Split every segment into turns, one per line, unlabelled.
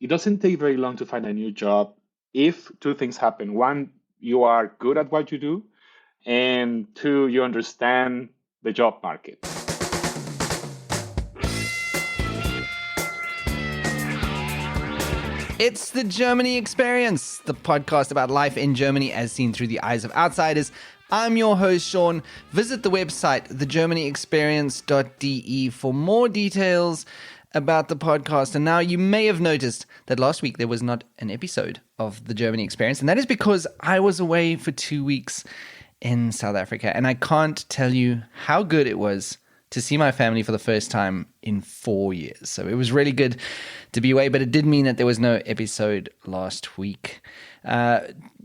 it doesn't take very long to find a new job if two things happen. One, you are good at what you do, and two, you understand the job market.
It's the Germany Experience, the podcast about life in Germany as seen through the eyes of outsiders. I'm your host, Sean. Visit the website, thegermanyexperience.de, for more details about the podcast. And now you may have noticed that last week there was not an episode of the Germany Experience, and that is because I was away for 2 weeks in South Africa, and I can't tell you how good it was to see my family for the first time in 4 years. So it was really good to be away, but it did mean that there was no episode last week.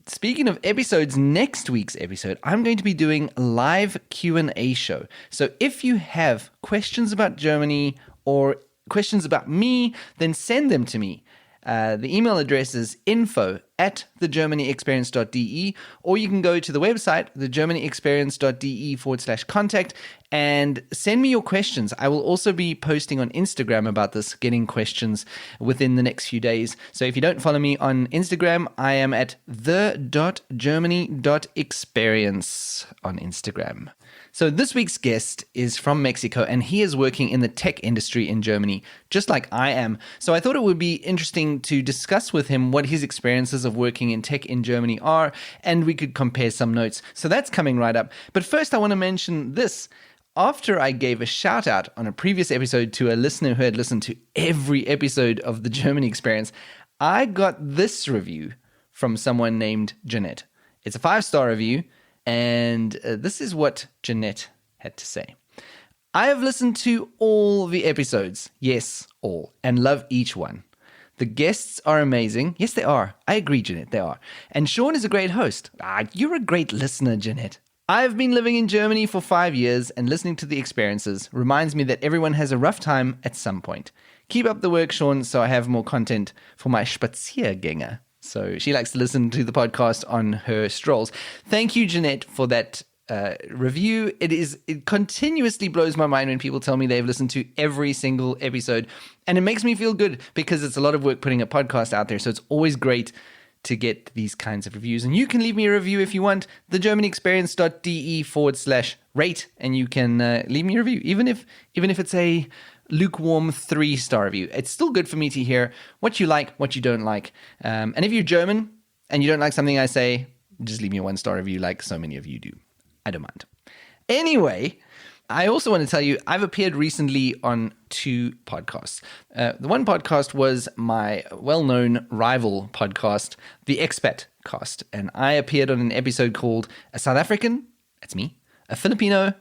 Speaking of episodes, next week's episode, I'm going to be doing a live Q&A show. So if you have questions about Germany or questions about me, then send them to me. The email address is info@thegermanyexperience.de, or you can go to the website, thegermanyexperience.de/contact, and send me your questions. I will also be posting on Instagram about this, getting questions within the next few days. So if you don't follow me on Instagram, I am at the.germany.experience on Instagram. So this week's guest is from Mexico, and he is working in the tech industry in Germany, just like I am. So I thought it would be interesting to discuss with him what his experiences of working in tech in Germany are, and we could compare some notes. So that's coming right up. But first, I want to mention this. After I gave a shout out on a previous episode to a listener who had listened to every episode of the Germany Experience, I got this review from someone named Jeanette. It's a 5-star review. And this is what Jeanette had to say. I have listened to all the episodes. Yes, all. And love each one. The guests are amazing. Yes, they are. I agree, Jeanette, they are. And Sean is a great host. You're a great listener, Jeanette. I've been living in Germany for 5 years, and listening to the experiences reminds me that everyone has a rough time at some point. Keep up the work, Sean, so I have more content for my Spaziergänger. So she likes to listen to the podcast on her strolls. Thank you, Jeanette, for that review. It continuously blows my mind when people tell me they've listened to every single episode. And it makes me feel good because it's a lot of work putting a podcast out there. So it's always great to get these kinds of reviews. And you can leave me a review if you want, thegermanyexperience.de/rate, and you can leave me a review, even if it's a lukewarm 3-star review. It's still good for me to hear what you like, what you don't like. And if you're German and you don't like something I say, just leave me a 1-star review like so many of you do. I don't mind. Anyway, I also want to tell you, I've appeared recently on 2 podcasts. The one podcast was my well-known rival podcast, The Expat Cast. And I appeared on an episode called A South African, that's me, a Filipino,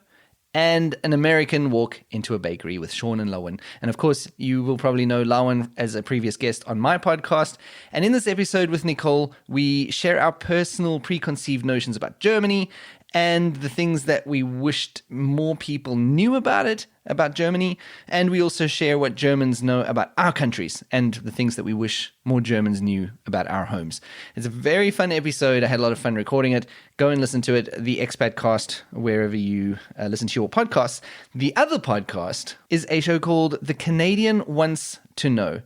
and an American walk into a bakery with Sean and Lowen. And of course, you will probably know Lowen as a previous guest on my podcast. And in this episode with Nicole, we share our personal preconceived notions about Germany and the things that we wished more people knew about Germany. And we also share what Germans know about our countries and the things that we wish more Germans knew about our homes. It's a very fun episode. I had a lot of fun recording it. Go and listen to it, The Expat Cast, wherever you listen to your podcasts. The other podcast is a show called The Canadian Wants to Know.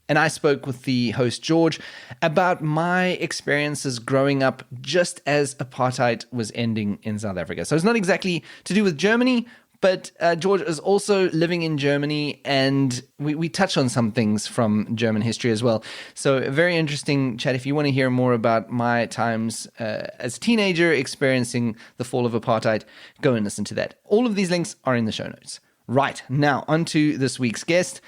And I spoke with the host, George, about my experiences growing up just as apartheid was ending in South Africa. So it's not exactly to do with Germany, but George is also living in Germany, and we touch on some things from German history as well. So a very interesting chat. If you want to hear more about my times as a teenager experiencing the fall of apartheid, go and listen to that. All of these links are in the show notes. Right, now on to this week's guest.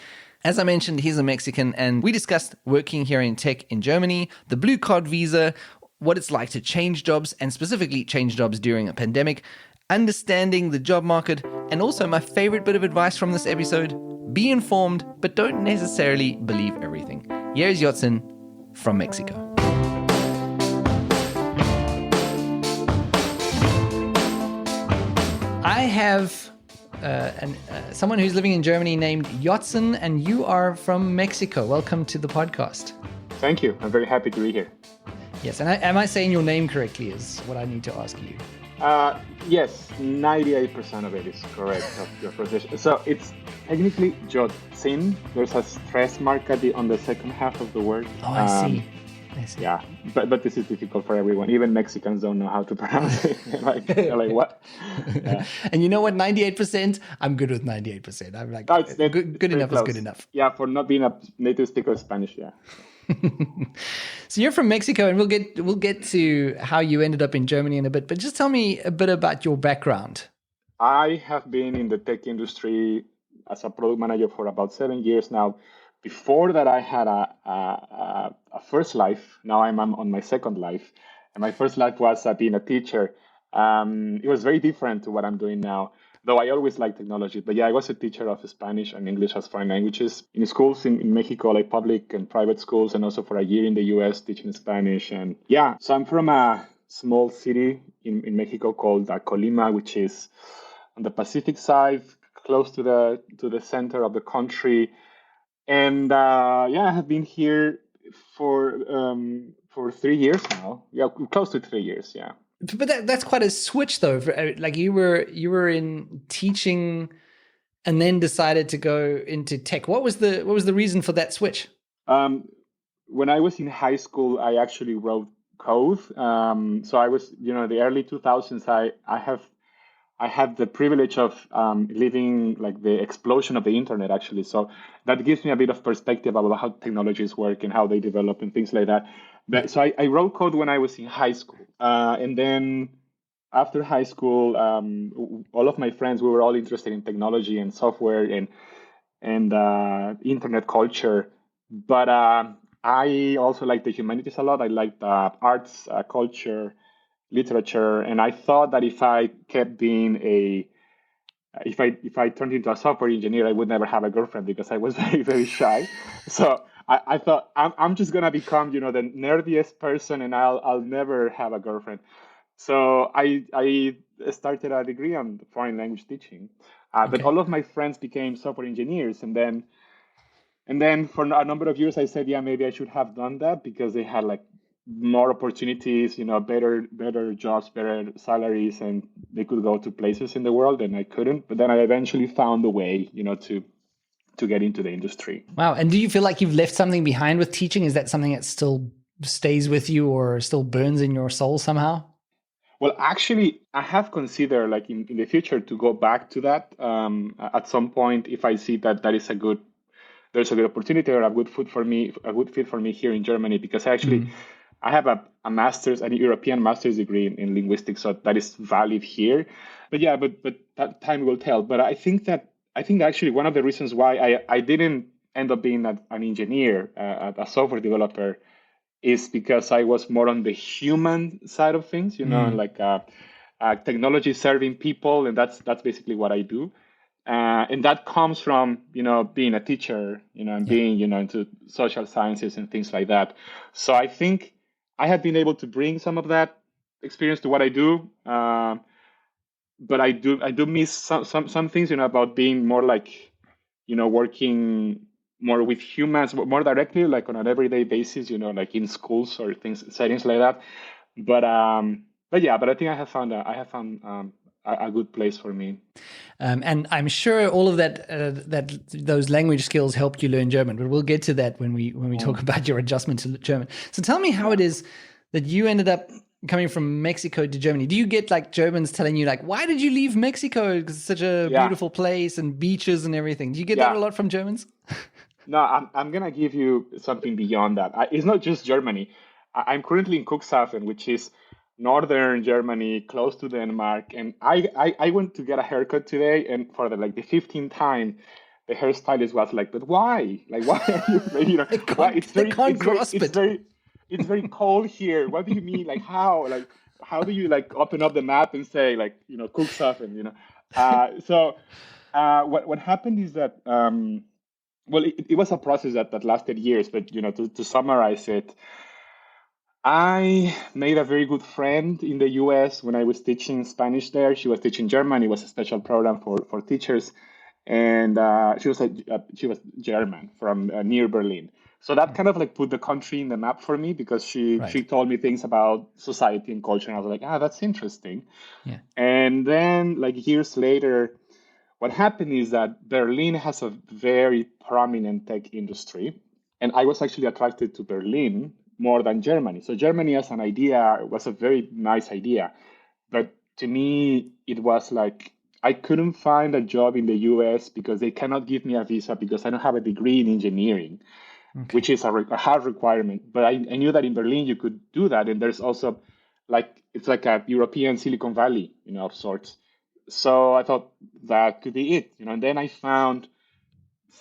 As I mentioned, he's a Mexican, and we discussed working here in tech in Germany, the blue card visa, what it's like to change jobs, and specifically change jobs during a pandemic, understanding the job market, and also my favorite bit of advice from this episode: be informed, but don't necessarily believe everything. Here's Yotzín from Mexico. I have someone who's living in Germany named Yotzín, and you are from Mexico. Welcome to the podcast.
Thank you. I'm very happy to be here.
Yes, and am I saying your name correctly is what I need to ask you.
Yes, 98% of it is correct of your pronunciation. So it's technically Yotzín. There's a stress mark on the second half of the word.
Oh, I see. I see.
Yeah, but this is difficult for everyone. Even Mexicans don't know how to pronounce it. They're like what? Yeah.
And you know what? 98%. I'm good with 98%. I'm like,
No, it's
good
very
enough is good
close.
enough.
Yeah, for not being a native speaker of Spanish. Yeah.
So you're from Mexico, and we'll get to how you ended up in Germany in a bit. But just tell me a bit about your background.
I have been in the tech industry as a product manager for about 7 years now. Before that, I had a first life. Now I'm on my second life. And my first life was being a teacher. It was very different to what I'm doing now, though I always liked technology. But yeah, I was a teacher of Spanish and English as foreign languages in schools in Mexico, like public and private schools, and also for a year in the US teaching Spanish. And yeah, so I'm from a small city in Mexico called Colima, which is on the Pacific side, close to the center of the country. And yeah, I have been here for 3 years now. Yeah, close to 3 years. Yeah.
But that's quite a switch, though. Like you were in teaching, and then decided to go into tech. What was the reason for that switch?
Um, when I was in high school, I actually wrote code. So I was, the early 2000s. I had the privilege of living like the explosion of the internet, actually. So that gives me a bit of perspective about how technologies work and how they develop and things like that.
Yeah.
But so I wrote code when I was in high school, and then after high school, all of my friends, we were all interested in technology and software and internet culture. But I also like the humanities a lot. I liked arts, culture, literature, and I thought that if I kept being a if I turned into a software engineer, I would never have a girlfriend because I was very shy. So I thought I'm just gonna become the nerdiest person, and I'll never have a girlfriend. So I started a degree on foreign language teaching, but
Okay.
all of my friends became software engineers, and then for a number of years, I said, yeah, maybe I should have done that because they had like more opportunities, better jobs, better salaries, and they could go to places in the world, and I couldn't. But then I eventually found a way, to get into the industry.
Wow. And do you feel like you've left something behind with teaching? Is that something that still stays with you or still burns in your soul somehow?
Well, actually, I have considered, like in the future, to go back to that at some point if I see that there's a good opportunity or a good fit for me here in Germany, because I have a master's, a European master's degree in linguistics, so that is valid here. But yeah, but that time will tell. But I think actually one of the reasons why I didn't end up being an engineer, a software developer, is because I was more on the human side of things,
Mm.
like technology serving people, and that's basically what I do. And that comes from being a teacher, and
Yeah.
being into social sciences and things like that. So I think I have been able to bring some of that experience to what I do. But I do miss some things, about being more like working more with humans, more directly, like on an everyday basis, like in schools or things, settings like that. But yeah, but I think I have found a good place for me.
And I'm sure all of that those language skills helped you learn German. But we'll get to that when we talk
Mm,
about your adjustment to German. So tell me how
yeah.
it is that you ended up coming from Mexico to Germany. Do you get like Germans telling you like, "Why did you leave Mexico? Because it's such a
Yeah,
beautiful place and beaches and everything." Do you get that
yeah.
a lot from Germans?
No, I'm gonna give you something beyond that. It's not just Germany. I'm currently in Cuxhaven, which is northern Germany, close to Denmark, and I went to get a haircut today, and for the 15th time, the hairstylist was like, "But why? Like, why are you? Like,
They
why?
can't they can't grasp it.
It's very cold here. What do you mean? Like, how? Like, how do you like open up the map and say like, Cuxhaven? So what happened is that well, it was a process that lasted years, but to summarize it, I made a very good friend in the US when I was teaching Spanish there. She was teaching German. It was a special program for teachers, and she was German from near Berlin. So that kind of like put the country in the map for me because she
Right.
told me things about society and culture, and I was like, ah, that's interesting.
Yeah.
And then like years later, what happened is that Berlin has a very prominent tech industry, and I was actually attracted to Berlin more than Germany. So Germany as an idea was a very nice idea, but to me it was like I couldn't find a job in the US because they cannot give me a visa because I don't have a degree in engineering,
Okay.
which is a hard requirement. But I knew that in Berlin you could do that, and there's also like it's like a European Silicon Valley, of sorts. So I thought that could be it, And then I found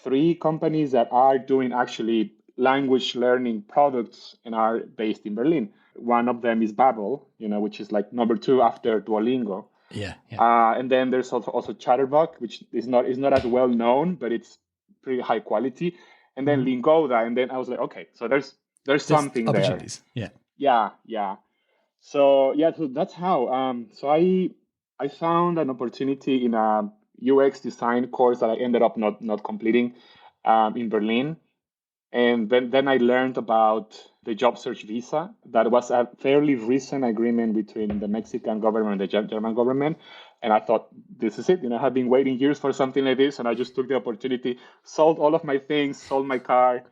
three companies that are doing actually language learning products and are based in Berlin. One of them is Babbel, which is like number two after Duolingo.
Yeah. Yeah.
And then there's also Chatterbox, which is not as well known, but it's pretty high quality. And then
Mhm.
Lingoda, and then I was like, okay, so there's
There's
something there.
opportunities. Yeah.
Yeah, yeah. So yeah, so that's how. So I found an opportunity in a UX design course that I ended up not completing in Berlin. And then I learned about the job search visa. That was a fairly recent agreement between the Mexican government and the German government. And I thought, this is it. I've been waiting years for something like this. And I just took the opportunity, sold all of my things, sold my car,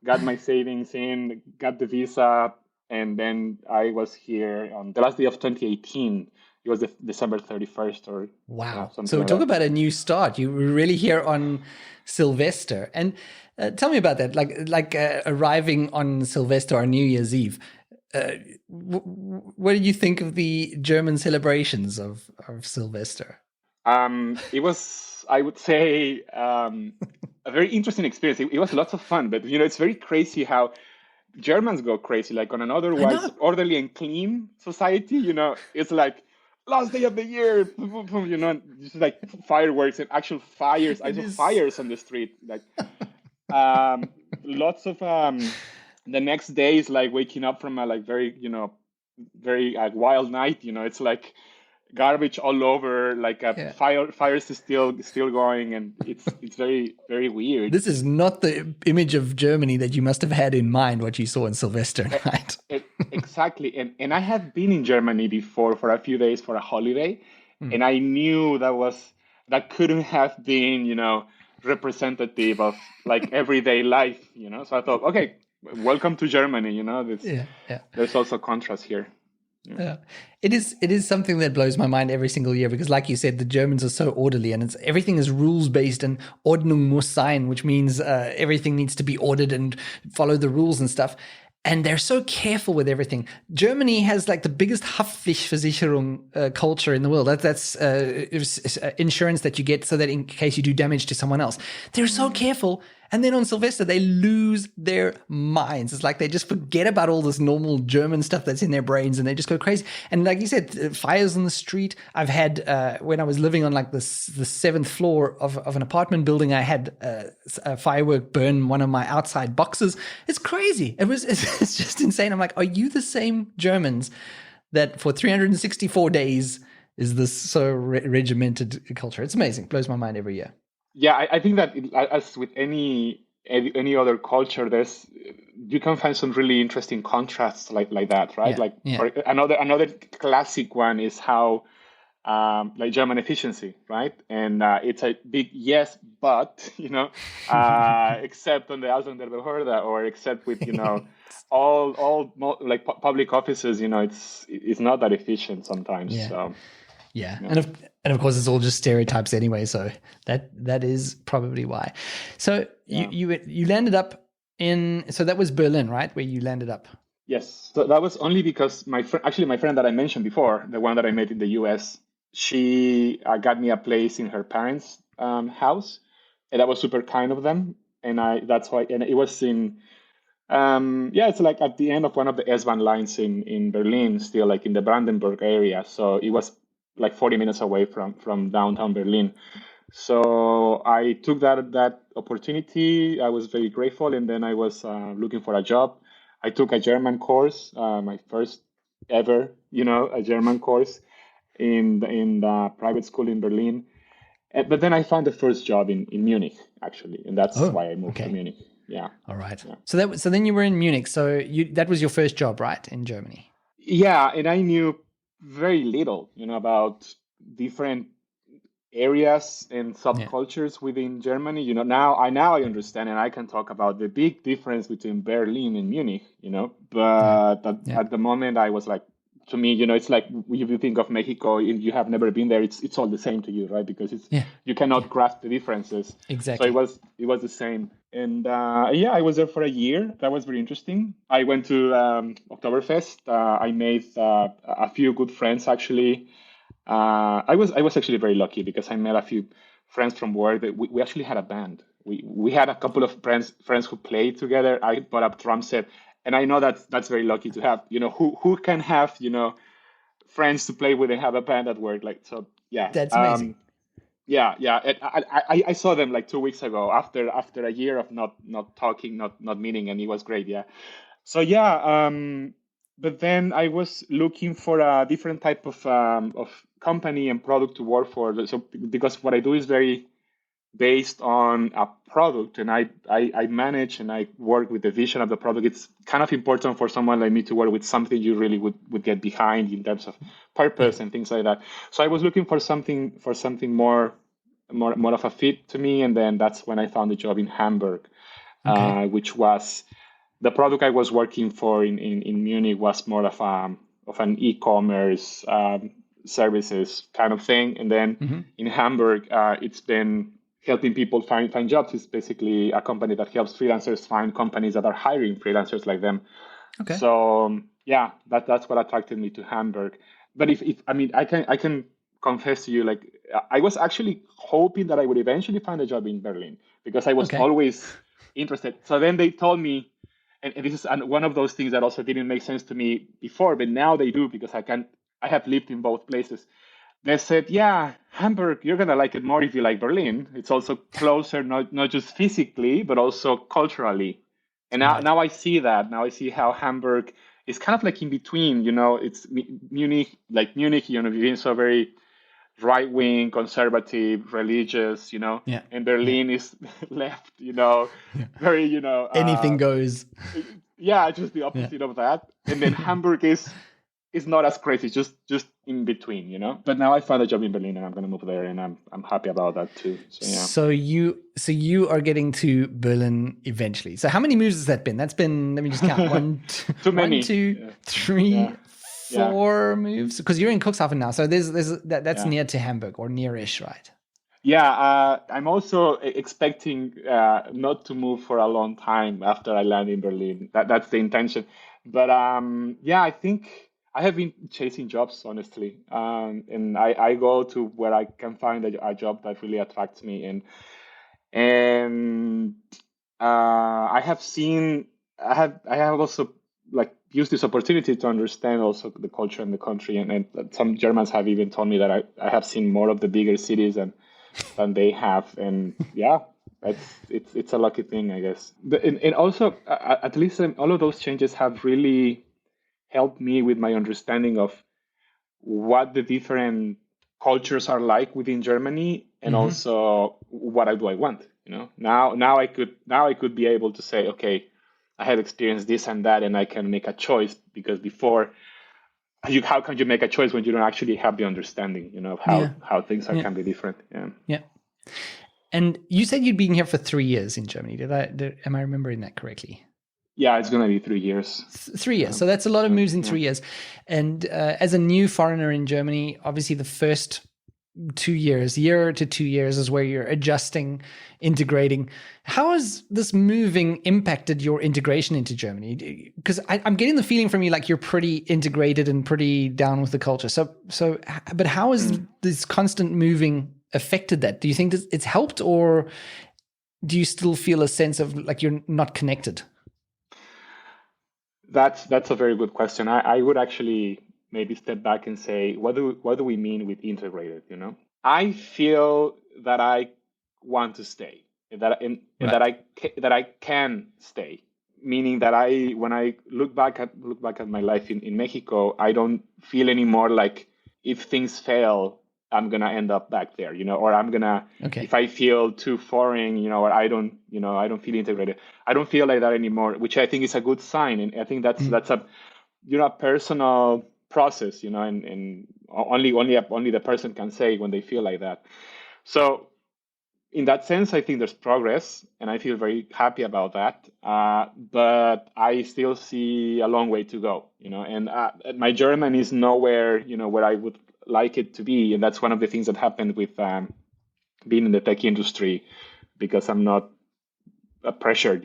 got my savings in, got the visa. And then I was here on the last day of 2018. It was December 31st or
Wow.
something
So
like
talk
that.
about a new start. You were really here on Sylvester. And tell me about that. Like arriving on Sylvester on New Year's Eve. What did you think of the German celebrations of Sylvester?
It was, I would say, a very interesting experience. It was lots of fun, but it's very crazy how Germans go crazy. Like on an
I
otherwise
know.
orderly and clean society, it's like last day of the year, boom, boom, boom, just like fireworks and actual fires. I
It
saw
is.
fires on the street, like um, lots of the next day is like waking up from a like very very wild night. It's like garbage all over, like a
Yeah.
fires is still going, and it's very very weird.
This is not the image of Germany that you must have had in mind, what you saw in Sylvester
E-
night.
exactly, and I had been in Germany before for a few days for a holiday,
Hmm.
and I knew that couldn't have been representative of like everyday life. So I thought, okay, welcome to Germany.
Yeah. Yeah.
There's also contrast here. Yeah.
Yeah. It is something that blows my mind every single year because, like you said, the Germans are so orderly and everything is rules based and Ordnung muss sein, which means everything needs to be ordered and follow the rules and stuff. And they're so careful with everything. Germany has like the biggest Haftpflichtversicherung culture in the world. That's insurance that you get so that in case you do damage to someone else, they're so careful. And then on Sylvester, they lose their minds. It's like they just forget about all this normal German stuff that's in their brains and they just go crazy. And like you said, fires on the street. I've had, when I was living on like the seventh floor of an apartment building, I had a firework burn one of my outside boxes. It's crazy. It's just insane. I'm like, are you the same Germans that for 364 days is this so regimented culture? It's amazing. Blows my mind every year.
Yeah, I think that as with any other culture, there's you can find some really interesting contrasts like that, right?
Yeah.
Like
Yeah.
for another classic one is how like German efficiency, right? And it's a big yes, but except on the Ausländerbehörde or except with all like public offices, it's not that efficient sometimes.
Yeah.
So
Yeah,
yeah,
and of course it's all just stereotypes anyway. So that is probably why. So
yeah.
you landed up in, so that was Berlin, right? Where you landed up.
Yes. So that was only because my friend that I mentioned before, the one that I met in the US, she got me a place in her parents' house, and that was super kind of them. And that's why, and it was in, yeah, it's like at the end of one of the S-Bahn lines in Berlin, still like in the Brandenburg area. So it was like 40 minutes away from downtown Berlin. So I took that opportunity. I was very grateful, and then I was looking for a job. I took a German course, my first ever, a German course in the private school in Berlin. But then I found the first job in Munich, actually, and that's
Oh,
why I moved to
okay.
Munich. Yeah.
All right.
Yeah.
So then you were in Munich. So that was your first job, right, in Germany?
Yeah, and I knew very little, about different areas and
Yeah.
subcultures within Germany. Now I understand and I can talk about the big difference between Berlin and Munich,
Yeah.
but
Yeah.
at the moment I was like, to me, it's like if you think of Mexico, if you have never been there, it's all the same to you, right? Because
Yeah.
you
Yeah.
cannot grasp the differences. So it
Exactly.
was it was the same. And yeah, I was there for a year. That was very interesting. I went to Oktoberfest. I made a few good friends actually. I was actually very lucky because I met a few friends from work that we actually had a band. We had a couple of friends who played together. I bought a drum set, and I know that's very lucky to have. Who can have friends to play with and have a band at work, like, so. Yeah.
That's amazing.
Yeah, yeah. I saw them like 2 weeks ago after a year of not talking, not meeting, and it was great. Yeah. So yeah, but then I was looking for a different type of company and product to work for. So because what I do is very based on a product, and I manage and I work with the vision of the product. It's kind of important for someone like me to work with something you really would get behind in terms of
Yeah.
purpose and things like that. So I was looking for something more of a fit to me, and then that's when I found a job in Hamburg,
Okay.
which was the product I was working for in Munich was more of an e-commerce services kind of thing, and then
Hmm.
in Hamburg, it's been helping people find jobs. It's basically a company that helps freelancers find companies that are hiring freelancers like them.
Okay.
So yeah, that's what attracted me to Hamburg. But if I mean, I can confess to you, like, I was actually hoping that I would eventually find a job in Berlin because I was
Okay.
always interested. So then they told me, and this is one of those things that also didn't make sense to me before, but now they do because I have lived in both places. They said, yeah, Hamburg, you're gonna like it more if you like Berlin. It's also closer, not just physically, but also culturally. And now,
Right.
now I see that. Now I see how Hamburg is kind of like in between. It's Munich, like Munich. Being so very right wing, conservative, religious.
Yeah.
And
Yeah.
Berlin is left.
Yeah.
Very.
Anything goes.
Yeah, just the
Yeah.
opposite of that. And then Hamburg is not as crazy, just in between. But now I found a job in Berlin and I'm gonna move there, and I'm happy about that too. So yeah.
So you are getting to Berlin eventually. So how many moves has that been? That's been, let me just count.
Too
One,
many.
two,
Yeah. Yeah.
three,
Yeah.
4 moves. Because you're in Cuxhaven now. So that's
Yeah.
near to Hamburg or nearish, right?
Yeah, I'm also expecting not to move for a long time after I land in Berlin. That's the intention. But yeah, I think I have been chasing jobs, honestly, and I go to where I can find a job that really attracts me, and I have seen I have also like used this opportunity to understand also the culture in the country, and some Germans have even told me that I have seen more of the bigger cities than they have, and yeah, it's a lucky thing, I guess. And also, at least all of those changes have really helped me with my understanding of what the different cultures are like within Germany, and
Hmm.
also what do I want. Now I could be able to say, okay, I have experienced this and that, and I can make a choice, because before, how can you make a choice when you don't actually have the understanding, of how
Yeah.
how things are
Yeah.
can be different. Yeah.
Yeah. And you said you'd been here for 3 years in Germany. Am I remembering that correctly?
Yeah, it's gonna be 3 years.
3 years.
Yeah.
So that's a lot of
So
moves in
yeah.
3 years. And as a new foreigner in Germany, obviously the first 2 years, year to 2 years is where you're adjusting, integrating. How has this moving impacted your integration into Germany? Because I'm getting the feeling from you like you're pretty integrated and pretty down with the culture. But how has
Mm.
this constant moving affected that? Do you think that it's helped, or do you still feel a sense of like you're not connected?
That's a very good question. I would actually maybe step back and say, what do we mean with integrated? I feel that I want to stay, and that
Right.
I can stay. Meaning that when I look back at my life in Mexico, I don't feel anymore like if things fail, I'm gonna end up back there, or I'm gonna,
Okay.
if I feel too foreign, or I don't feel integrated. I don't feel like that anymore, which I think is a good sign, and I think that's a a personal process, and only the person can say when they feel like that. So in that sense, I think there's progress, and I feel very happy about that. But I still see a long way to go, and my German is nowhere, where I would like it to be, and that's one of the things that happened with being in the tech industry, because I'm not pressured,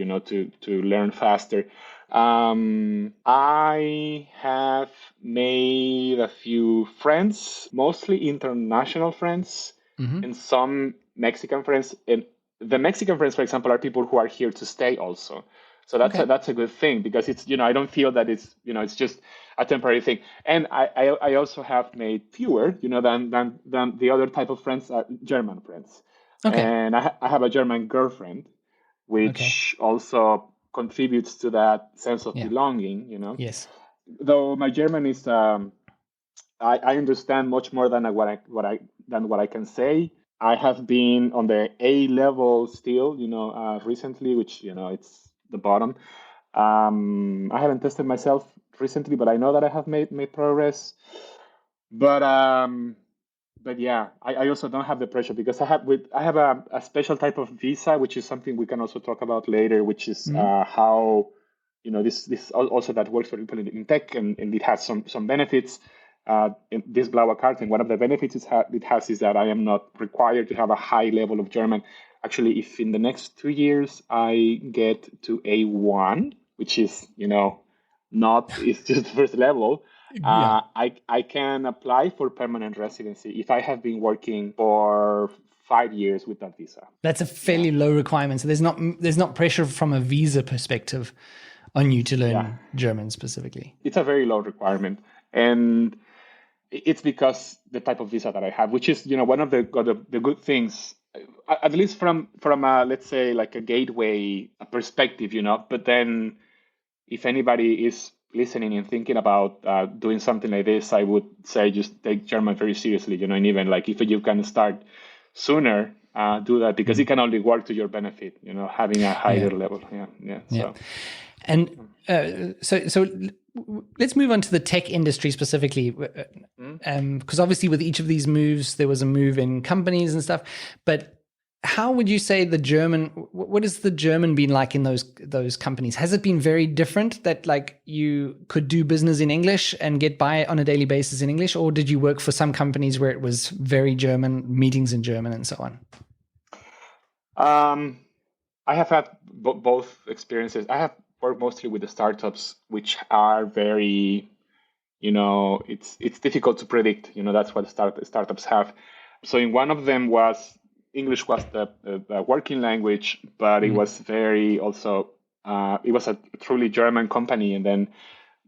to learn faster. I have made a few friends, mostly international friends,
Mm-hmm.
and some Mexican friends. And the Mexican friends, for example, are people who are here to stay also. So
Okay.
that's a good thing, because it's, I don't feel that it's just a temporary thing. And I also have made fewer, than the other type of friends, are German friends.
Okay.
And I have a German girlfriend,
Okay.
which also contributes to that sense of
Yeah.
belonging.
Yes.
Though my German is, I understand much more than what I can say. I have been on the A level still, recently, which it's the bottom. I haven't tested myself recently, but I know that I have made progress. But yeah, I also don't have the pressure, because I have a special type of visa, which is something we can also talk about later, which is
Mm-hmm.
how this also that works for people in tech, and it has some benefits. In this Blaue card, and one of the benefits it has is that I am not required to have a high level of German. Actually, if in the next 2 years I get to A1, which is not it's just the first level,
Yeah.
I can apply for permanent residency if I have been working for 5 years with that visa.
That's a
Yeah,
fairly low requirement. So there's not pressure from a visa perspective on you to
yeah,
learn German specifically.
it's a very low requirement, and it's because the type of visa that I have, which is one of the good things, at least from a, let's say, like a gateway perspective, But then, if anybody is listening and thinking about doing something like this, I would say just take German very seriously, and even like if you can start sooner, do that, because it can only work to your benefit, having a higher
Yeah.
level. Yeah, yeah.
Yeah.
So
And let's move on to the tech industry specifically, because obviously with each of these moves, there was a move in companies and stuff. But how would you say the German? What has the German been like in those companies? Has it been very different that like you could do business in English and get by on a daily basis in English, or did you work for some companies where it was very German, meetings in German, and so on?
um, I have had both experiences. I have worked mostly with the startups, which are very, it's difficult to predict. That's what startups have. So in one of them was English was the working language, but it was very also it was a truly German company, and then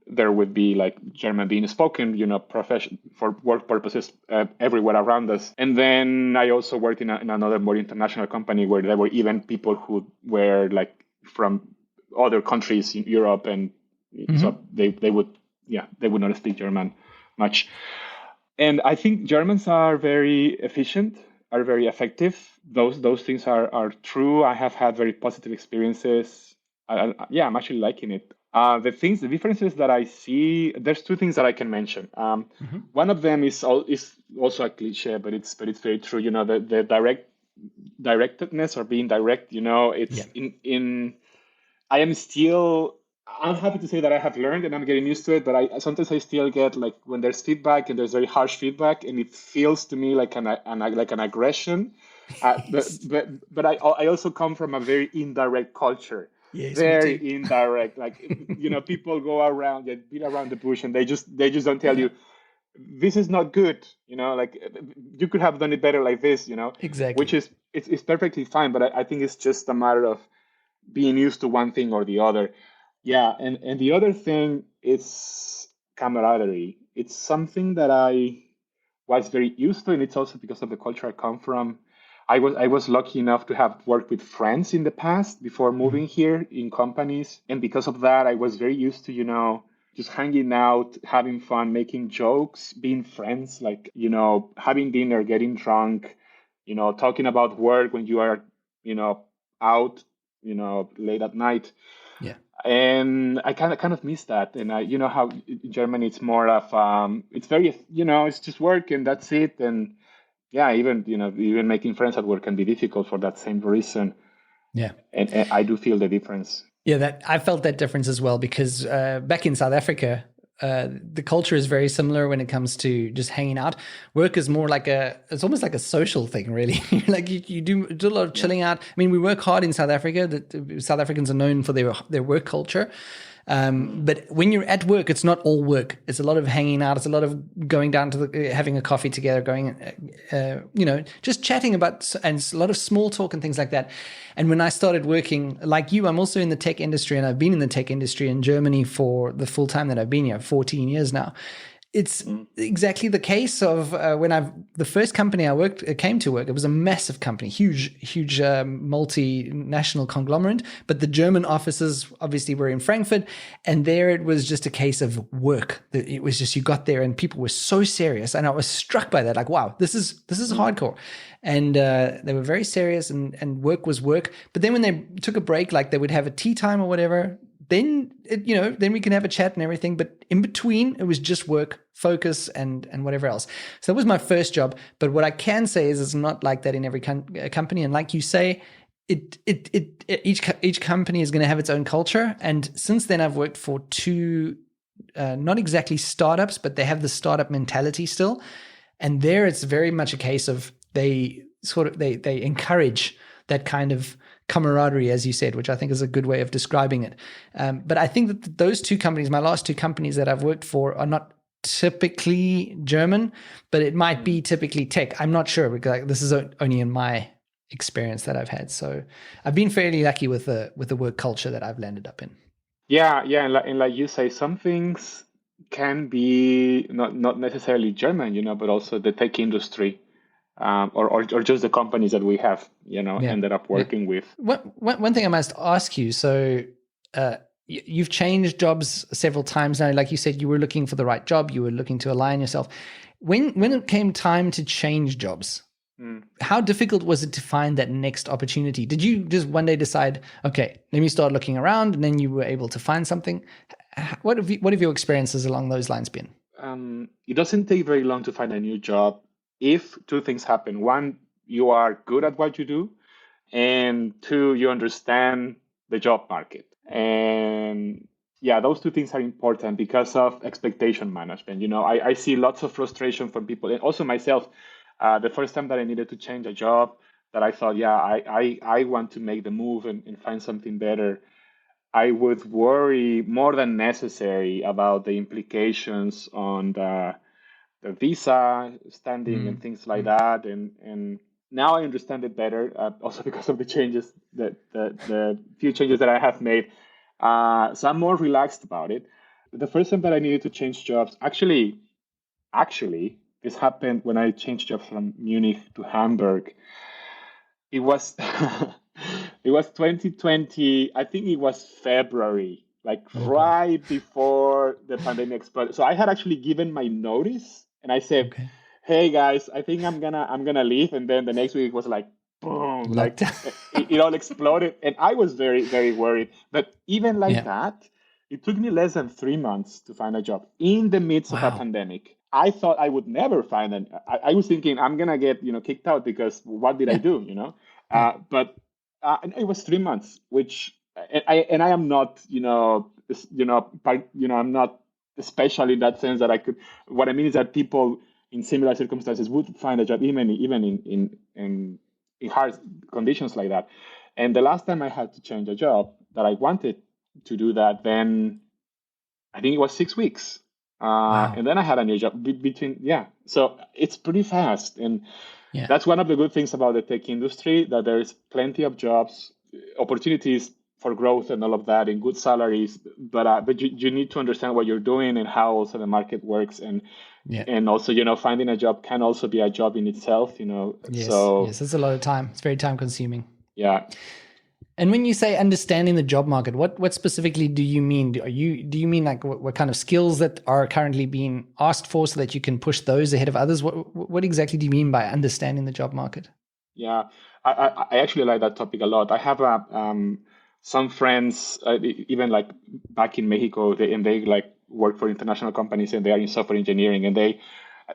there would be like German being spoken, profession for work purposes everywhere around us. And then I also worked in another more international company where there were even people who were like from other countries in Europe, and so they would, yeah, they would not speak German much. And I think Germans are very efficient, are very effective. Those things are true. I have had very positive experiences. Yeah, I'm actually liking it. The differences that I see, there's two things that I can mention. One of them is also a cliche, but it's very true. The directedness, or being direct.
Yeah.
It's in. I am still. I'm happy to say that I have learned and I'm getting used to it, but I sometimes I still get like when there's feedback and there's very harsh feedback, and it feels to me like an aggression.
Yes.
But I also come from a very indirect culture,
Yes, me
very
too.
indirect. Like people go around, they beat around the bush, and they just don't tell
Yeah.
you this is not good. Like you could have done it better like this. Which
Exactly.
is it's perfectly fine, but I think it's just a matter of being used to one thing or the other. Yeah, and the other thing is camaraderie. It's something that I was very used to, and it's also because of the culture I come from. I was lucky enough to have worked with friends in the past before moving here in companies, and because of that, I was very used to just hanging out, having fun, making jokes, being friends, like, having dinner, getting drunk, talking about work when you are, out, late at night.
Yeah.
And I kind of miss that. And how in Germany it's more of it's very, it's just work and that's it. And yeah, even making friends at work can be difficult for that same reason.
Yeah.
And I do feel the difference.
Yeah, that I felt that difference as well because back in South Africa, the culture is very similar when it comes to just hanging out. Work is more like it's almost like a social thing, really. Like you do a lot of chilling out. I mean, we work hard in South Africa. The South Africans are known for their work culture. But when you're at work, it's not all work. It's a lot of hanging out. It's a lot of going down to having a coffee together, just chatting about, and a lot of small talk and things like that. And when I started working, like you, I'm also in the tech industry, and I've been in the tech industry in Germany for the full time that I've been here, 14 years now. It's exactly the case of the first company I came to work. It was a massive company, huge multinational conglomerate. But the German offices obviously were in Frankfurt, and there it was just a case of work. It was just you got there, and people were so serious, and I was struck by that. Like, wow, this is hardcore, and they were very serious, and work was work. But then when they took a break, like they would have a tea time or whatever. Then we can have a chat and everything. But in between, it was just work, focus, and whatever else. So that was my first job. But what I can say is it's not like that in every company. And like you say, each company is going to have its own culture. And since then, I've worked for two, not exactly startups, but they have the startup mentality still. And there, it's very much a case of they encourage that kind of camaraderie, as you said, which I think is a good way of describing it. But I think that those two companies, my last two companies that I've worked for, are not typically German, but it might be typically tech. I'm not sure, because this is only in my experience that I've had. So I've been fairly lucky with the work culture that I've landed up in.
Yeah, yeah, and like you say, some things can be not necessarily German, but also the tech industry, or just the companies that we have, ended up working with.
One thing I must ask you. So you've changed jobs several times now. Like you said, you were looking for the right job. You were looking to align yourself. When it came time to change jobs, how difficult was it to find that next opportunity? Did you just one day decide, okay, let me start looking around, and then you were able to find something? What have your experiences along those lines been?
It doesn't take very long to find a new job if two things happen. One, you are good at what you do, and two, you understand the job market. And yeah, those two things are important because of expectation management. I see lots of frustration from people, and also myself. The first time that I needed to change a job, that I thought, yeah, I want to make the move and find something better, I would worry more than necessary about the implications on the visa standing and things like that. And now I understand it better, also because of the changes the few changes that I have made. So I'm more relaxed about it. The first time that I needed to change jobs, actually, this happened when I changed jobs from Munich to Hamburg. It was it was 2020. I think it was February, like right before the pandemic exploded. So I had actually given my notice, and I said,
Okay.
"Hey guys, I think I'm gonna leave." And then the next week was like, boom, like it all exploded, and I was very, very worried. But even like that, it took me less than 3 months to find a job in the midst of a pandemic. I thought I would never find it. I was thinking I'm gonna get kicked out because what did I do? But it was 3 months, which I am not I'm not special in that sense that I could. What I mean is that people in similar circumstances would find a job even in hard conditions like that. And the last time I had to change a job that I wanted to do that, then I think it was 6 weeks. And then I had a new job So it's pretty fast. And that's one of the good things about the tech industry, that there's plenty of jobs, opportunities for growth and all of that, and good salaries. But you need to understand what you're doing and how also the market works. And also, finding a job can also be a job in itself,
Yes,
So
yes, it's a lot of time. It's very time consuming.
Yeah.
And when you say understanding the job market, what specifically do you mean? Do you mean like what kind of skills that are currently being asked for so that you can push those ahead of others? What exactly do you mean by understanding the job market?
Yeah, I actually like that topic a lot. I have some friends, even like back in Mexico, and they like work for international companies, and they are in software engineering, and they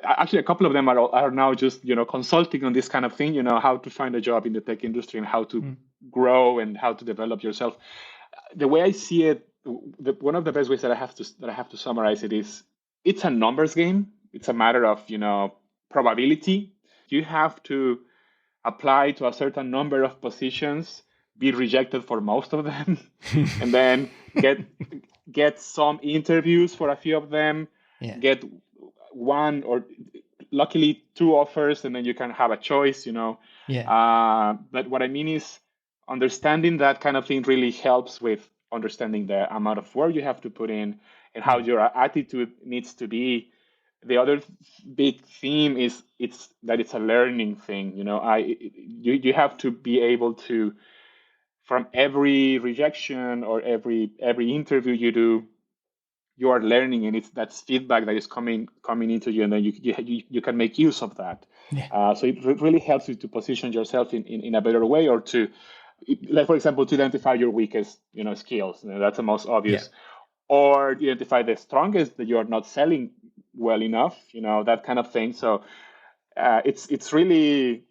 actually a couple of them are now just consulting on this kind of thing, how to find a job in the tech industry and how to
Mm.
grow and how to develop yourself. The way I see it, one of the best ways that I have to summarize it is it's a numbers game. It's a matter of probability. You have to apply to a certain number of positions, be rejected for most of them, and then get some interviews for a few of them,
Yeah.
get one or luckily two offers, and then you can have a choice.
Yeah.
But what I mean is understanding that kind of thing really helps with understanding the amount of work you have to put in and how
Mm.
your attitude needs to be. The other big theme is it's a learning thing. You have to be able to, from every rejection or every interview you do, you are learning, and that's feedback that is coming into you, and then you can make use of that.
Yeah.
So it really helps you to position yourself in a better way, or to, like for example, to identify your weakest skills. That's the most
Yeah.
obvious, or identify the strongest that you are not selling well enough. That kind of thing. So it's really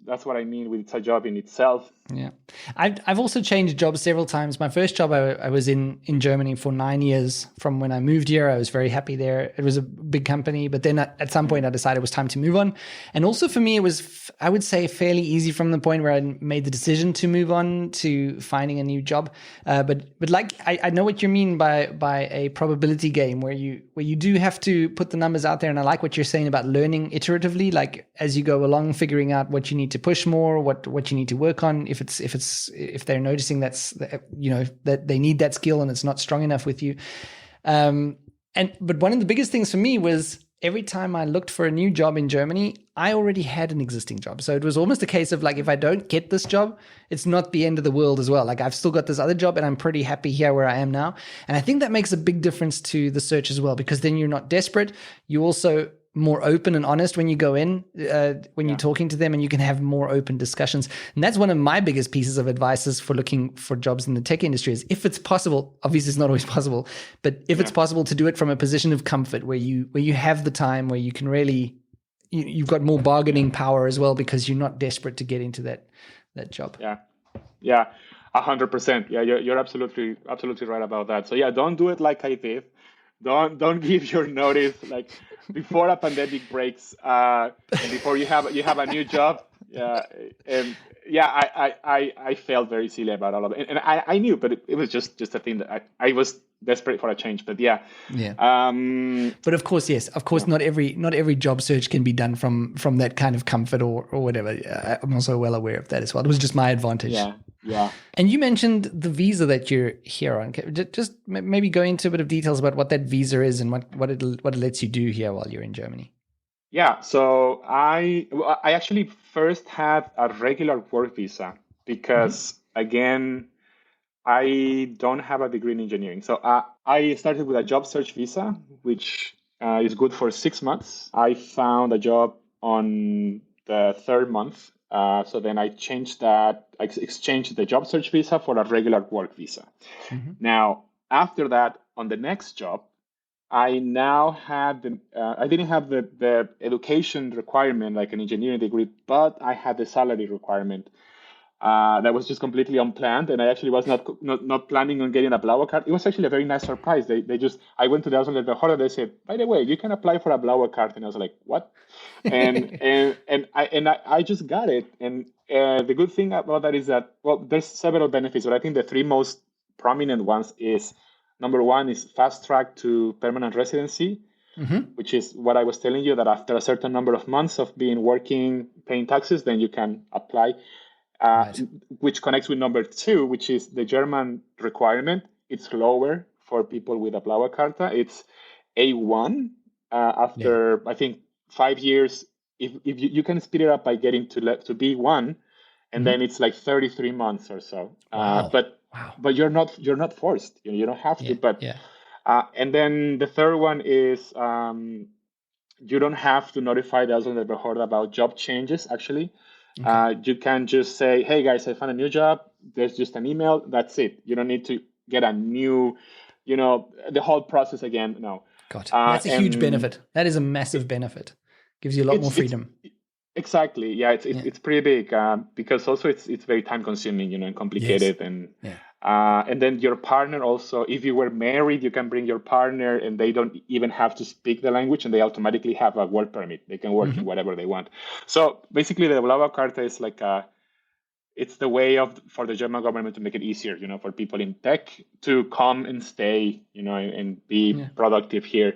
that's what I mean with it's a job in itself.
Yeah, I've also changed jobs several times. My first job, I was in Germany for 9 years. From when I moved here, I was very happy there. It was a big company, but then at some point, I decided it was time to move on. And also for me, it was, I would say, fairly easy from the point where I made the decision to move on to finding a new job. But like I know what you mean by a probability game where you do have to put the numbers out there. And I like what you're saying about learning iteratively, like as you go along, figuring out what you need to push more, what you need to work on. If they're noticing that they need that skill and it's not strong enough with you. But one of the biggest things for me was every time I looked for a new job in Germany, I already had an existing job. So it was almost a case of like, if I don't get this job, it's not the end of the world as well. Like I've still got this other job and I'm pretty happy here where I am now. And I think that makes a big difference to the search as well, because then you're not desperate. You also more open and honest when you go in, when you're talking to them, and you can have more open discussions. And that's one of my biggest pieces of advice is for looking for jobs in the tech industry is, if it's possible, obviously it's not always possible, but if it's possible, to do it from a position of comfort where you have the time, where you can really, you've got more bargaining power as well, because you're not desperate to get into that job.
Yeah, 100%. Yeah, you're absolutely right about that. So yeah, don't do it like I did. Don't give your notice like before a pandemic breaks, and before you have a new job. Yeah, and yeah, I felt very silly about all of it, and I knew, but it was just a thing that I was desperate for a change. But yeah,
Yeah.
um,
But of course, yes, of course, not every job search can be done from that kind of comfort or whatever. I'm also well aware of that as well. It was just my advantage.
yeah.
And you mentioned the visa that you're here on. Just maybe go into a bit of details about what that visa is and what it lets you do here while you're in Germany.
Yeah, so I actually first had a regular work visa because again, I don't have a degree in engineering. So I started with a job search visa, which is good for 6 months. I found a job on the third month. So then I exchanged the job search visa for a regular work visa. Now, after that, on the next job, I now had I didn't have the education requirement like an engineering degree, but I had the salary requirement. That was just completely unplanned, and I actually was not planning on getting a Blaue card. It was actually a very nice surprise. They just I went to the Ausland the they said, by the way, you can apply for a Blaue card, and I was like, what? And I just got it. And the good thing about that is that, well, there's several benefits, but I think the three most prominent ones is, number one is fast track to permanent residency, which is what I was telling you, that after a certain number of months of being working, paying taxes, then you can apply.
Right.
Which connects with number two, which is the German requirement. It's lower for people with a Blaue Karte. It's A1. After I think 5 years, if you can speed it up by getting to B1, and then it's like 33 months or so.
Wow.
But
Wow.
you're not forced. You don't have to.
Yeah.
But
Yeah.
and then the third one is you don't have to notify the other neighborhood about job changes. Actually,
Okay.
you can just say, "Hey guys, I found a new job." There's just an email. That's it. You don't need to get a new, the whole process again. No,
Got it. That's a huge
and
benefit. That is a massive benefit. Gives you a lot more
it's
freedom.
exactly, yeah. It's
Yeah.
it's pretty big because also it's very time consuming, and
Yes.
complicated,
Yeah.
and then your partner also. If you were married, you can bring your partner, and they don't even have to speak the language, and they automatically have a work permit. They can work in
Hmm.
whatever they want. So basically, the Blauer Carta is like it's the way for the German government to make it easier, for people in tech to come and stay, and be
Yeah.
productive here.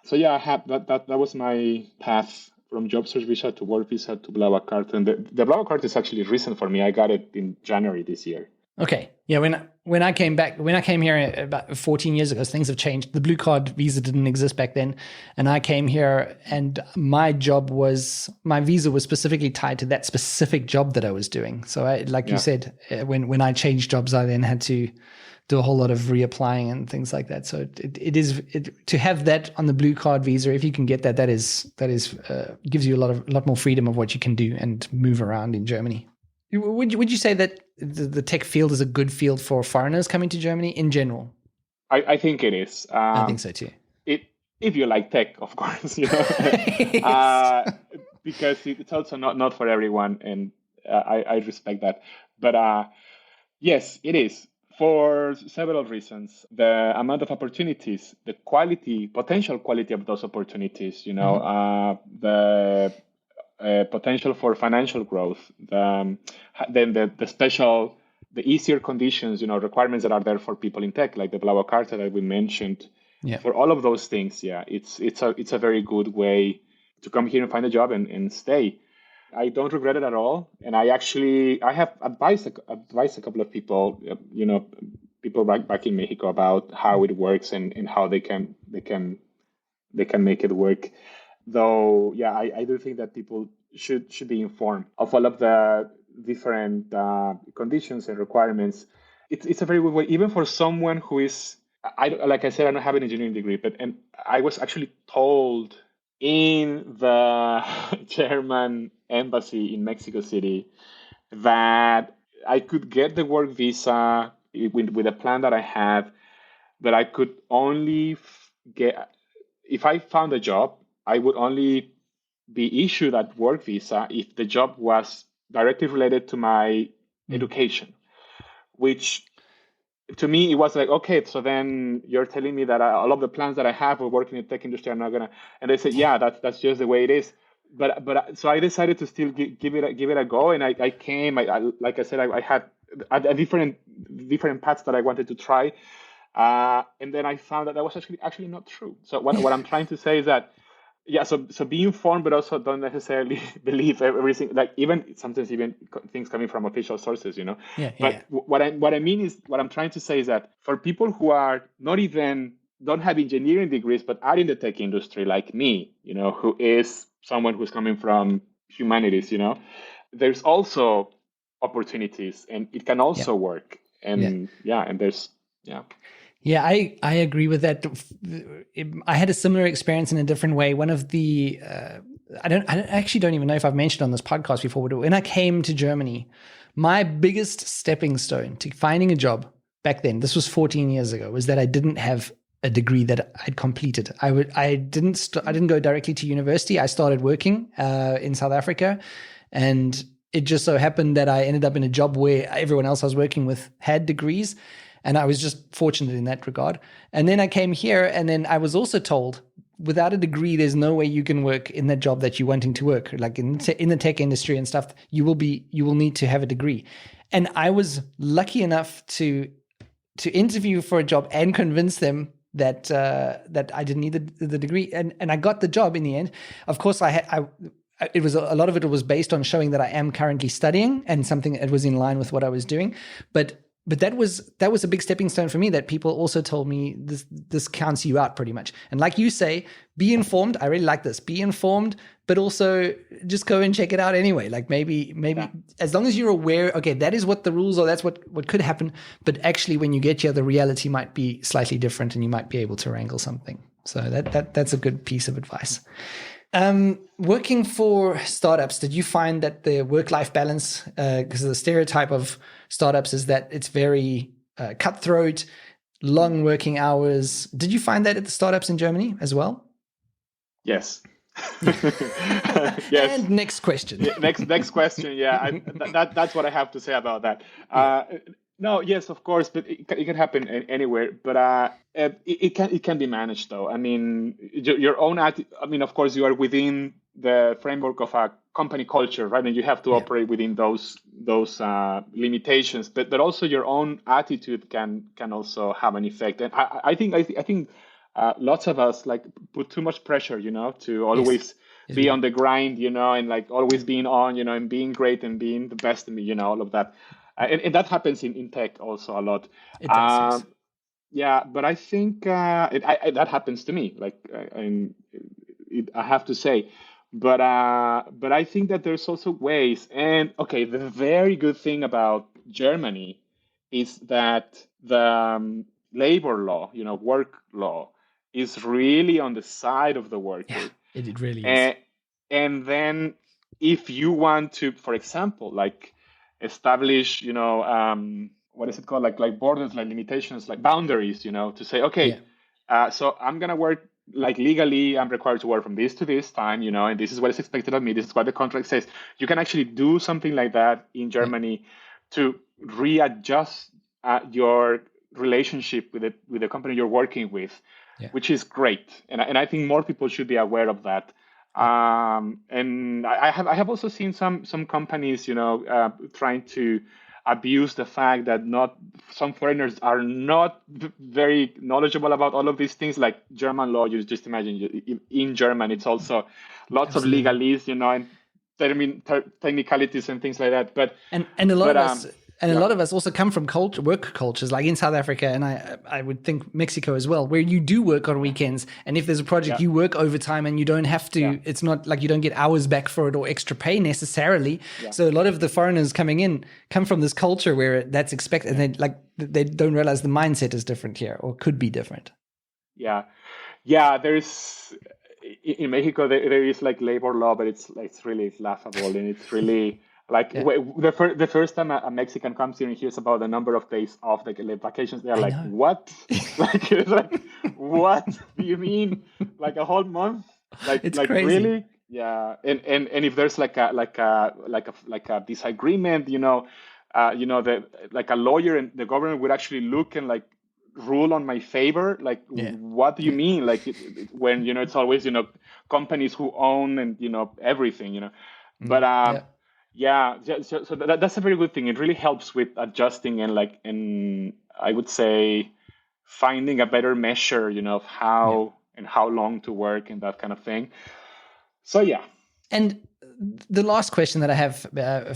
So yeah, I have that was my path from job search visa to work visa to Blauer Card. And the Blauer Card is actually recent for me. I got it in January this year.
Okay. Yeah. When I came here about 14 years ago, things have changed. The blue card visa didn't exist back then, and I came here, and my visa was specifically tied to that specific job that I was doing. So, you said, when I changed jobs, I then had to do a whole lot of reapplying and things like that. So it is to have that on the blue card visa. If you can get that gives you a lot more freedom of what you can do and move around in Germany. Would you say that the tech field is a good field for foreigners coming to Germany in general?
I think it is.
I think so too.
If you like tech, of course, because it's also not for everyone, and I respect that. But yes, it is. For several reasons, the amount of opportunities, the potential quality of those opportunities, the potential for financial growth, then the easier conditions, requirements that are there for people in tech, like the Blaue Karte that we mentioned.
Yeah.
For all of those things, yeah, it's a very good way to come here and find a job and stay. I don't regret it at all, and I have advised a couple of people, people back in Mexico about how it works and how they can make it work. Though, yeah, I do think that people should be informed of all of the different conditions and requirements. It's a very good way, even for someone who is. Like I said, I don't have an engineering degree, and I was actually told in the German embassy in Mexico City that I could get the work visa with the plan that I had, but I could only get, if I found a job, I would only be issued that work visa if the job was directly related to my education, which to me, it was like, okay, so then you're telling me that all of the plans that I have for working in the tech industry are not gonna. And they said, yeah, that's just the way it is. But so I decided to still give it a go, and I came. Like I said, I had a different paths that I wanted to try, and then I found that was actually not true. So what I'm trying to say is that. Yeah, so be informed, but also don't necessarily believe everything. Like sometimes even things coming from official sources,
Yeah.
But what I mean is, what I'm trying to say is that for people who are don't have engineering degrees, but are in the tech industry, like me, who is someone who's coming from humanities, there's also opportunities, and it can also work. And and there's.
Yeah, I agree with that. I had a similar experience in a different way. One of the I actually don't even know if I've mentioned on this podcast before, but when I came to Germany, my biggest stepping stone to finding a job back then, this was 14 years ago, was that I didn't have a degree that I'd completed. I didn't go directly to university. I started working in South Africa, and it just so happened that I ended up in a job where everyone else I was working with had degrees. And I was just fortunate in that regard. And then I came here, and then I was also told, without a degree, there's no way you can work in that job that you're wanting to work. Like in the tech industry and stuff, you will need to have a degree. And I was lucky enough to interview for a job and convince them that I didn't need the degree, and I got the job in the end. Of course, it was a lot of it was based on showing that I am currently studying and something that was in line with what I was doing, but but that was a big stepping stone for me, that people also told me this counts you out pretty much. And like you say, be informed. I really like this. Be informed, but also just go and check it out anyway. Like maybe as long as you're aware, okay, that is what the rules are, that's what could happen. But actually when you get here, the reality might be slightly different and you might be able to wrangle something. So that's a good piece of advice. Working for startups, did you find that the work-life balance, because the stereotype of startups is that it's very cutthroat, long working hours. Did you find that at the startups in Germany as well?
Yes. Yes.
And next question.
Next question. Yeah, that's what I have to say about that. No, yes, of course, but it can happen anywhere. But it can be managed, though. I mean, your own I mean, of course, you are within the framework of a company culture, right? And you have to operate within those limitations. But also your own attitude can also have an effect. And I think lots of us like put too much pressure, to always be on the grind, and like always being on, and being great and being the best in me, all of that. And that happens in tech also a lot.
It does, yes.
Yeah, but I think that happens to me. Like, I have to say, but I think that there's also ways. And okay, the very good thing about Germany is that the labor law, work law, is really on the side of the worker.
Yeah, it really is.
And then if you want to, for example, like establish, what is it called? Like borders, like limitations, like boundaries, to say, okay, so I'm going to work like legally, I'm required to work from this to this time, and this is what is expected of me. This is what the contract says. You can actually do something like that in Germany to readjust your relationship with the company you're working with, which is great. And I think more people should be aware of that. And I have also seen some companies, trying to abuse the fact that not some foreigners are not very knowledgeable about all of these things, like German law. You just imagine in German, it's also lots of legalese, and technicalities and things like that. But
a lot of us. And a lot of us also come from work cultures, like in South Africa, and I would think Mexico as well, where you do work on weekends. And if there's a project, you work overtime and you don't have to, it's not like you don't get hours back for it or extra pay necessarily. So a lot of the foreigners coming in come from this culture where that's expected, and they don't realize the mindset is different here or could be different.
Yeah. There's in Mexico, there is like labor law, but it's really laughable, and it's really... Like the first time a Mexican comes here and hears about the number of days off, the vacations, they're like, "What? It's like, what do you mean? Like a whole month?
It's
like
crazy.
Really? Yeah." And if there's like a disagreement, like a lawyer and the government would actually look and like rule on my favor. Like, what do you mean? Like when it's always companies who own and everything. But so that's a very good thing. It really helps with adjusting and I would say finding a better measure, of how and how long to work and that kind of thing. So yeah.
And the last question that I have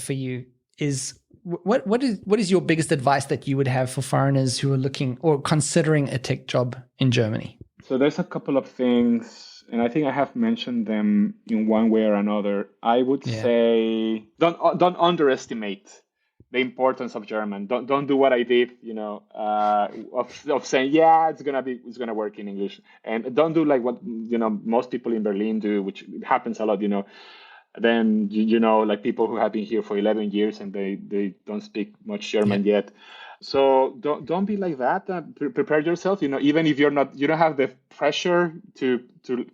for you is, what is your biggest advice that you would have for foreigners who are looking or considering a tech job in Germany?
So there's a couple of things, and I think I have mentioned them in one way or another. I would say don't underestimate the importance of German. Don't do what I did, of saying it's gonna work in English, and don't do like what most people in Berlin do, which happens a lot. Then like people who have been here for 11 years and they don't speak much German yet. So don't be like that. Prepare yourself. Even if you don't have the pressure to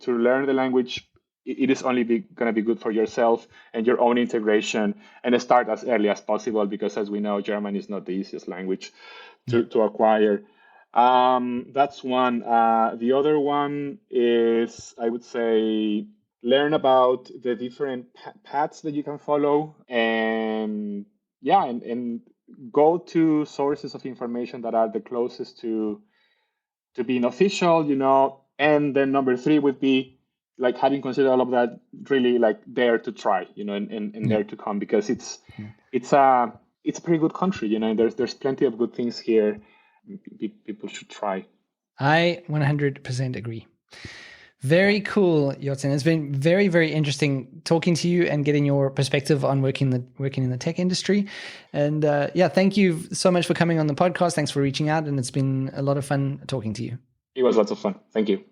learn the language, it is only going to be good for yourself and your own integration. And start as early as possible, because as we know, German is not the easiest language to acquire. That's one. The other one is, I would say, learn about the different paths that you can follow, and go to sources of information that are the closest to being official, and then number 3 would be, like, having considered all of that, really like dare to try, and dare to come, because it's it's a pretty good country. There's plenty of good things here. People should try.
I 100% agree. Very cool, Yotzín. It's been very, very interesting talking to you and getting your perspective on working in the tech industry. And thank you so much for coming on the podcast. Thanks for reaching out, and it's been a lot of fun talking to you.
It was lots of fun. Thank you.